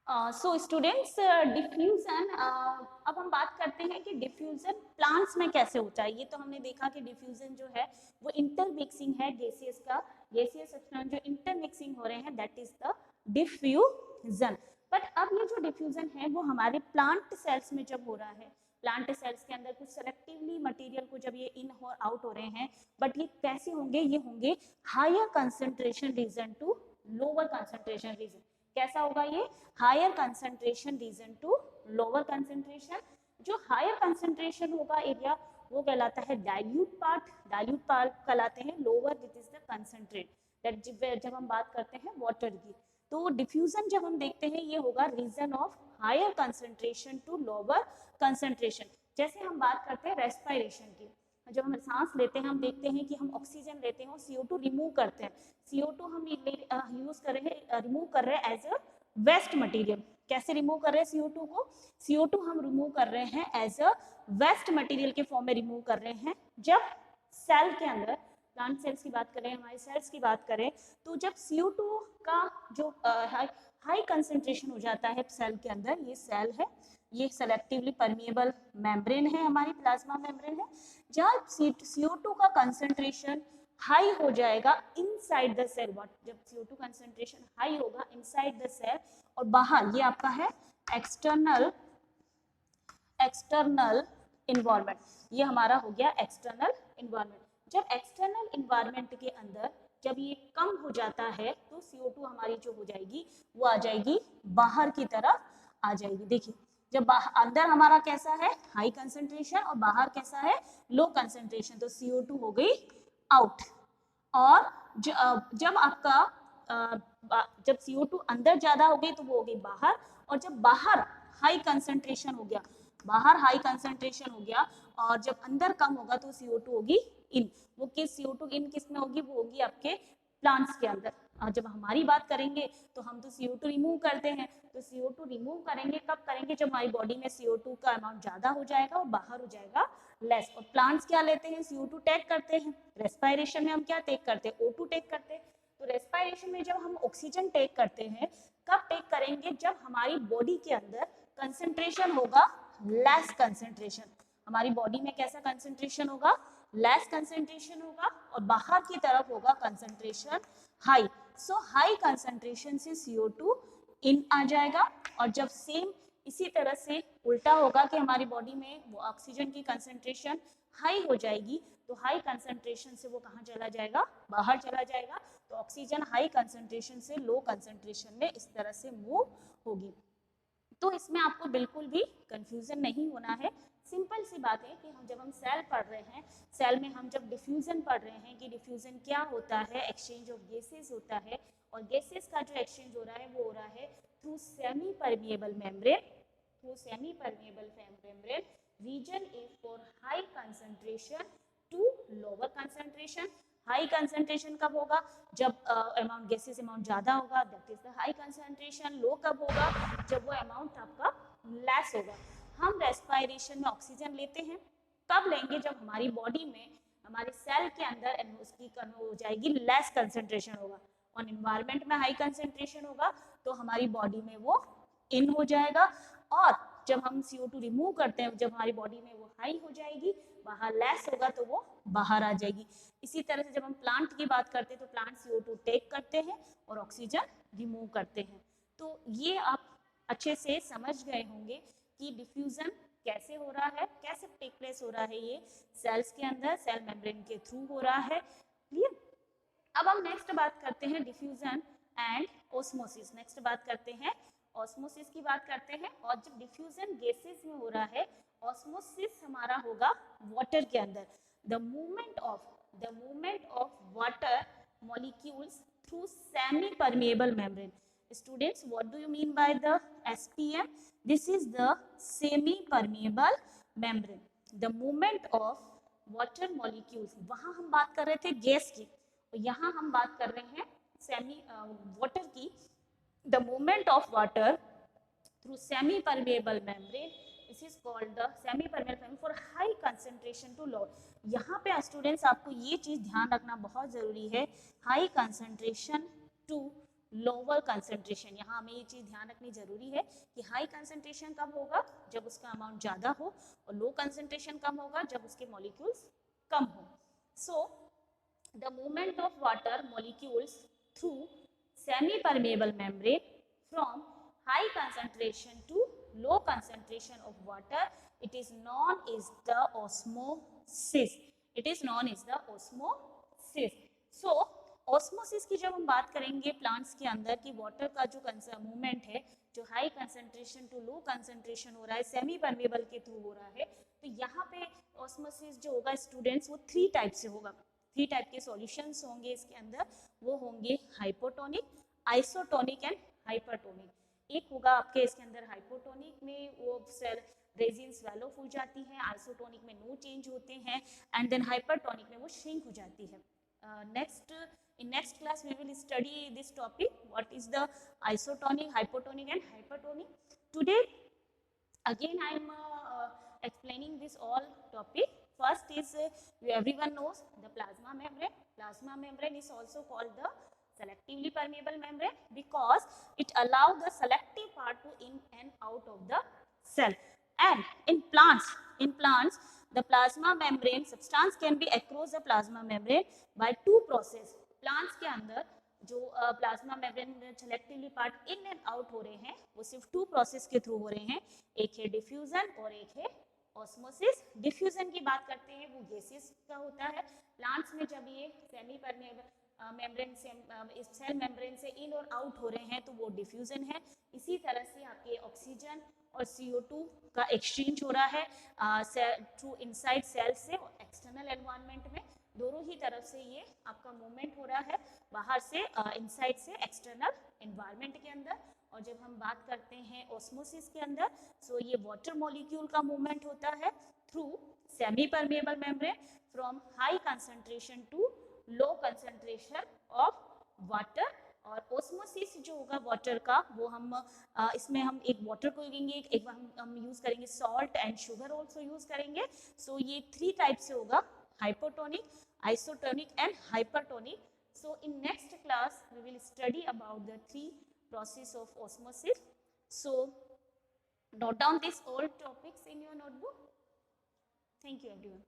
So students, diffusion, अब हम बात करते हैं कि डिफ्यूजन प्लांट्स में कैसे होता है। ये तो हमने देखा कि डिफ्यूजन जो है वो इंटरमिक्सिंग है गैसेस का, गैसियस सब्सटेंस जो इंटरमिक्सिंग हो रहे हैं, that is the diffusion. But अब ये जो डिफ्यूजन है वो हमारे प्लांट सेल्स में जब हो रहा है, प्लांट सेल्स के अंदर कुछ सेलेक्टिवली मटेरियल को जब ये इन और आउट हो रहे हैं, बट ये कैसे होंगे, ये होंगे higher concentration region to lower concentration region. कैसा होगा ये? Higher concentration region to lower concentration. जो हायर कंसंट्रेशन होगा एरिया वो कहलाता है डाइल्यूट पार्ट, डाइल्यूट पार्ट कहलाते हैं lower, this is the concentrate. That जब हम बात करते हैं वाटर की, तो डिफ्यूजन जब हम देखते हैं ये होगा region of higher concentration to lower concentration. जैसे हम बात करते हैं रेस्पिरेशन की, जब हम सांस लेते हैं हम देखते हैं कि हम ऑक्सीजन लेते हैं और CO2 रिमूव करते हैं। CO2 हम यूज कर रहे हैं, रिमूव कर रहे हैं एज अ वेस्ट मटेरियल। कैसे रिमूव कर रहे हैं CO2 को? CO2 हम रिमूव कर रहे हैं एज अ वेस्ट मटेरियल के फॉर्म में रिमूव कर रहे हैं। जब सेल के अंदर, प्लांट सेल्स की बात करें, हमारे सेल्स की बात करें, तो जब CO2 का जो हाई कंसेंट्रेशन हो जाता है सेल के अंदर, ये सेल है, ये सेलेक्टिवली परमिएबल मेम्ब्रेन है, हमारी प्लाज्मा मेम्ब्रेन है। जब CO2 का कंसेंट्रेशन हाई हो जाएगा इनसाइड द सेल, जब CO2 कंसेंट्रेशन हाई होगा इनसाइड द सेल और बाहर, ये आपका है एक्सटर्नल इन्वायरमेंट, ये हमारा हो गया एक्सटर्नल इन्वायरमेंट। जब एक्सटर्नल इन्वायरमेंट के अंदर जब ये कम हो जाता है तो CO2 हमारी जो हो जाएगी वो आ जाएगी बाहर की तरफ आ जाएगी। देखिए, जब अंदर हमारा कैसा है हाई कंसंट्रेशन और बाहर कैसा है लो कंसंट्रेशन, तो CO2 हो गई आउट। और जब आपका जब CO2 अंदर ज्यादा हो गई तो वो हो गई बाहर, और जब बाहर हाई कंसंट्रेशन हो गया, बाहर हाई कंसंट्रेशन हो गया और जब अंदर कम होगा तो CO2 होगी इन। वो किस CO2 इन किस में होगी? वो होगी आपके प्लांट्स के अंदर। और जब हमारी बात करेंगे तो हम तो CO2 रिमूव करते हैं, तो CO2 रिमूव करेंगे कब करेंगे? जब हमारी बॉडी में CO2 का अमाउंट ज्यादा हो जाएगा और बाहर हो जाएगा लेस। और प्लांट्स क्या लेते हैं? CO2 टेक करते हैं। रेस्पिरेशन में हम क्या टेक करते हैं? O2 टेक करते हैं। तो रेस्पिरेशन में जब हम ऑक्सीजन टेक करते हैं, कब टेक करेंगे? जब हमारी बॉडी के अंदर कंसंट्रेशन होगा लेस कंसंट्रेशन। हमारी बॉडी में कैसा कंसंट्रेशन होगा? लेस कंसंट्रेशन होगा और बाहर की तरफ होगा कंसंट्रेशन हाई। सो हाई कंसंट्रेशन से CO2 इन आ जाएगा, और जब सेम इसी तरह से उल्टा होगा कि हमारी बॉडी में वो ऑक्सीजन की कंसंट्रेशन हाई हो जाएगी, तो हाई कंसंट्रेशन से वो कहाँ चला जाएगा? बाहर चला जाएगा। तो ऑक्सीजन हाई कंसंट्रेशन से लो कंसंट्रेशन में इस तरह से मूव होगी। तो इसमें आपको बिल्कुल भी कंफ्यूजन नहीं होना है। सिंपल सी बात है कि जब हम सेल पढ़ रहे हैं, सेल में हम जब डिफ्यूजन पढ़ रहे हैं कि डिफ्यूजन क्या होता है, एक्सचेंज ऑफ गैसेस होता है, और गैसेस का जो एक्सचेंज हो रहा है वो हो रहा है through semi permeable membrane, through semi permeable membrane. Reason is for high concentration to lower concentration. High concentration कब होगा? जब अमाउंट गैसेस अमाउंट ज्यादा होगा, that is the high concentration. Low कब होगा? जब वो अमाउंट आपका लेस होगा। हम रेस्पिरेशन में ऑक्सीजन लेते हैं, कब लेंगे? जब हमारी बॉडी में, हमारे सेल के अंदर उसकी हो जाएगी लेस कंसंट्रेशन होगा, और इन्वायरमेंट में हाई कंसंट्रेशन होगा तो हमारी बॉडी में वो इन हो जाएगा। और जब हम CO2 रिमूव करते हैं, जब हमारी बॉडी में वो हाई हो जाएगी, बाहर लेस होगा तो वो बाहर आ जाएगी। इसी तरह से जब हम प्लांट की बात करते हैं तो प्लांट CO2 टेक करते हैं और ऑक्सीजन रिमूव करते हैं। तो ये आप अच्छे से समझ गए होंगे कि डिफ्यूजन कैसे हो रहा है, कैसे टेक प्लेस हो रहा है। ये सेल्स के अंदर सेल मेम्ब्रेन के थ्रू हो रहा है। क्लियर? अब हम नेक्स्ट बात करते हैं डिफ्यूजन एंड ऑस्मोसिस। नेक्स्ट बात करते हैं ऑस्मोसिस की बात करते हैं। और जब डिफ्यूजन गैसेस में हो रहा है, ऑस्मोसिस हमारा होगा वाटर के अंदर। The movement of water molecules through semi permeable membrane. Students, what do you mean by the SPM? This is the semi-permeable membrane. The movement of water molecules. वहाँ हम बात कर रहे थे गैस की, और यहाँ हम बात कर रहे हैं सेमी वाटर की। The movement of water through semi-permeable membrane. This is called the semi-permeable membrane for high concentration to low. यहाँ पे स्टूडेंट्स आपको ये चीज ध्यान रखना बहुत जरूरी है, high concentration to lower concentration. यहाँ हमें ये चीज ध्यान रखनी जरूरी है कि हाई कंसंट्रेशन कब होगा, जब उसका अमाउंट ज्यादा हो, और लो कंसंट्रेशन कब होगा, जब उसके मॉलिक्यूल्स कम हो। So the movement of water molecules through semi permeable membrane from high concentration to low concentration of water, it is known as the osmosis. It is known as the osmosis. So osmosis की जब हम बात करेंगे plants के अंदर कि water का जो मूवमेंट है, जो high concentration to low concentration हो रहा है, सेमी परमेबल के थ्रू हो रहा है, तो यहाँ पे ऑस्मोसिस जो होगा स्टूडेंट्स वो 3 टाइप से होगा। 3 टाइप के सॉल्यूशंस होंगे इसके अंदर, वो होंगे हाइपोटोनिक, आइसोटोनिक एंड हाइपरटोनिक। एक होगा आपके इसके अंदर हाइपोटोनिक में वो सेल रेजिन स्वेलो हो जाती है, आइसोटोनिक में नो चेंज होते हैं, एंड देन हाइपरटोनिक में वो श्रिंक हो जाती है। In next class we will study this topic, what is the isotonic, hypotonic and hypertonic. Today again I am explaining this all topic. First is everyone knows the plasma membrane. Plasma membrane is also called the selectively permeable membrane because it allows the selective part to in and out of the cell. And in plants the plasma membrane substance can be across the plasma membrane by 2 process. Plants के अंदर जो plasma membrane selectively part in and out हो रहे हैं वो सिर्फ 2 process के through हो रहे हैं, एक है डिफ्यूजन और एक है ऑस्मोसिस। डिफ्यूजन की बात करते हैं वो गैसेस का होता है। प्लांट्स में जब ये सेमी परमेबल मेम्ब्रेन से सेल मेम्ब्रेन से इन और आउट हो रहे हैं तो वो डिफ्यूजन है। इसी तरह से आपके ऑक्सीजन और CO2 का एक्सचेंज हो रहा है थ्रू इनसाइड सेल से और एक्सटर्नल एनवायरनमेंट में, दोनों ही तरफ से ये आपका मूवमेंट हो रहा है, बाहर से इनसाइड से एक्सटर्नल एनवायरनमेंट के अंदर। और जब हम बात करते हैं ऑस्मोसिस के अंदर, सो ये वाटर मॉलिक्यूल का मूवमेंट होता है through semi permeable membrane from high concentration to low concentration of water. और ऑस्मोसिस जो होगा वाटर का वो हम इसमें हम एक वाटर को लेंगे, एक हम यूज करेंगे salt and sugar also use करेंगे। सो ये 3 टाइप से होगा, hypotonic, isotonic and hypertonic. So in next class we will study about the 3 process of osmosis. So note down these all topics in your notebook. Thank you everyone.